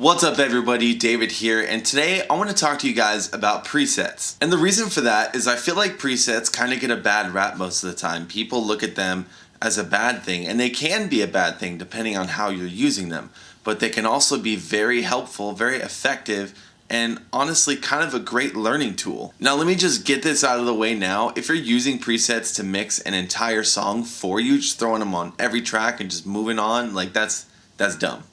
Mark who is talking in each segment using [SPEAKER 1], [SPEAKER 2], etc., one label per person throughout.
[SPEAKER 1] What's up everybody, David here, and today I want to talk to you guys about presets. And the reason for that is I feel like presets kind of get a bad rap most of the time. People look at them as a bad thing, and they can be a bad thing depending on how you're using them. But they can also be very helpful, very effective, and honestly kind of a great learning tool. Now let me just get this out of the way now. If you're using presets to mix an entire song for you, just throwing them on every track and just moving on, like that's dumb.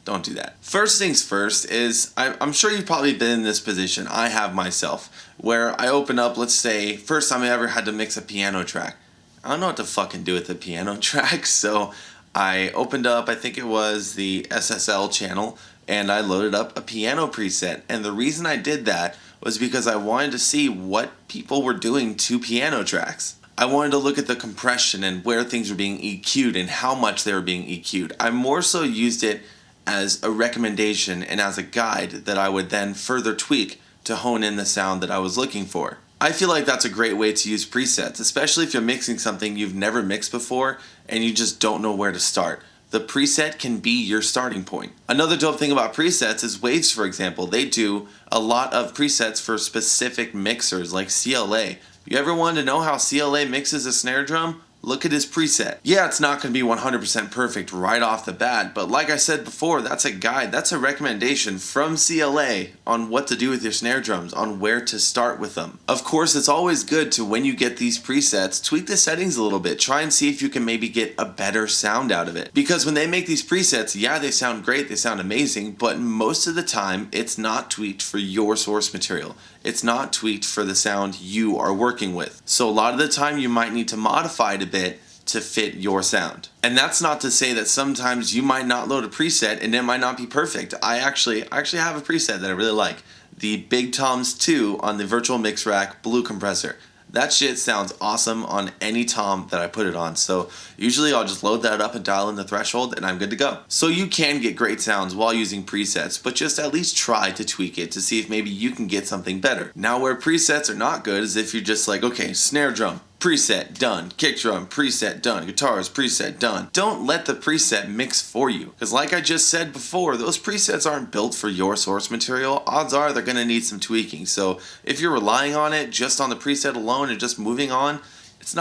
[SPEAKER 1] Don't do that. First things first is, I'm sure you've probably been in this position. I have myself, where I open up, let's say, first time I ever had to mix a piano track. I don't know what to fucking do with the piano track, so I opened up, I think it was the SSL channel, and I loaded up a piano preset. And the reason I did that was because I wanted to see what people were doing to piano tracks. I wanted to look at the compression and where things were being EQ'd and how much they were being EQ'd. I more so used it as a recommendation and as a guide that I would then further tweak to hone in the sound that I was looking for. I feel like that's a great way to use presets, especially if you're mixing something you've never mixed before and you just don't know where to start. The preset can be your starting point. Another dope thing about presets is Waves, for example. They do a lot of presets for specific mixers like CLA. You ever wanted to know how CLA mixes a snare drum? Look at his preset. Yeah, it's not going to be 100% perfect right off the bat, but like I said before, that's a guide, that's a recommendation from CLA on what to do with your snare drums, on where to start with them. Of course, it's always good to, when you get these presets, tweak the settings a little bit. Try and see if you can maybe get a better sound out of it. Because when they make these presets, yeah, they sound great, they sound amazing, but most of the time, it's not tweaked for your source material. It's not tweaked for the sound you are working with. So a lot of the time you might need to modify it a bit to fit your sound. And that's not to say that sometimes you might not load a preset and it might not be perfect. I actually have a preset that I really like. The Big Toms 2 on the Virtual Mix Rack Blue Compressor. That shit sounds awesome on any tom that I put it on. So usually I'll just load that up and dial in the threshold and I'm good to go. So you can get great sounds while using presets, but just at least try to tweak it to see if maybe you can get something better. Now where presets are not good is if you're just like, okay, snare drum, preset, done. Kick drum, preset, done. Guitars, preset, done. Don't let the preset mix for you. Because like I just said before, those presets aren't built for your source material. Odds are they're going to need some tweaking. So if you're relying on it just on the preset alone and just moving on, it's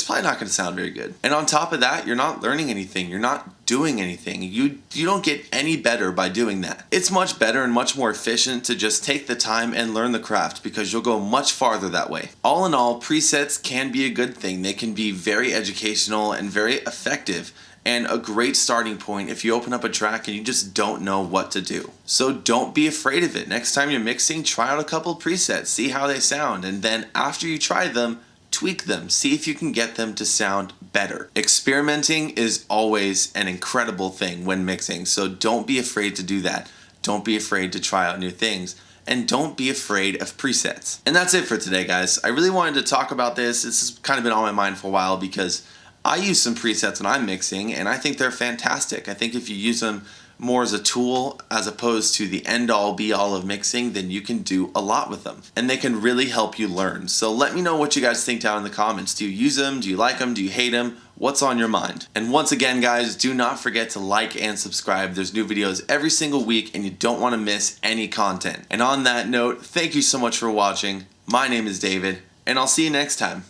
[SPEAKER 1] probably not going to sound very good. And on top of that, you're not learning anything. You're not doing anything. You don't get any better by doing that. It's much better and much more efficient to just take the time and learn the craft because you'll go much farther that way. All in all, presets can be a good thing. They can be very educational and very effective and a great starting point if you open up a track and you just don't know what to do. So don't be afraid of it. Next time you're mixing, try out a couple presets, see how they sound, and then after you try them, tweak them, see if you can get them to sound better. Experimenting is always an incredible thing when mixing, so don't be afraid to do that. Don't be afraid to try out new things, and don't be afraid of presets. And that's it for today, guys. I really wanted to talk about this. This has kind of been on my mind for a while because I use some presets when I'm mixing, and I think they're fantastic. I think if you use them more as a tool as opposed to the end-all be-all of mixing, then you can do a lot with them. And they can really help you learn. So let me know what you guys think down in the comments. Do you use them? Do you like them? Do you hate them? What's on your mind? And once again, guys, do not forget to like and subscribe. There's new videos every single week and you don't want to miss any content. And on that note, thank you so much for watching. My name is David, and I'll see you next time.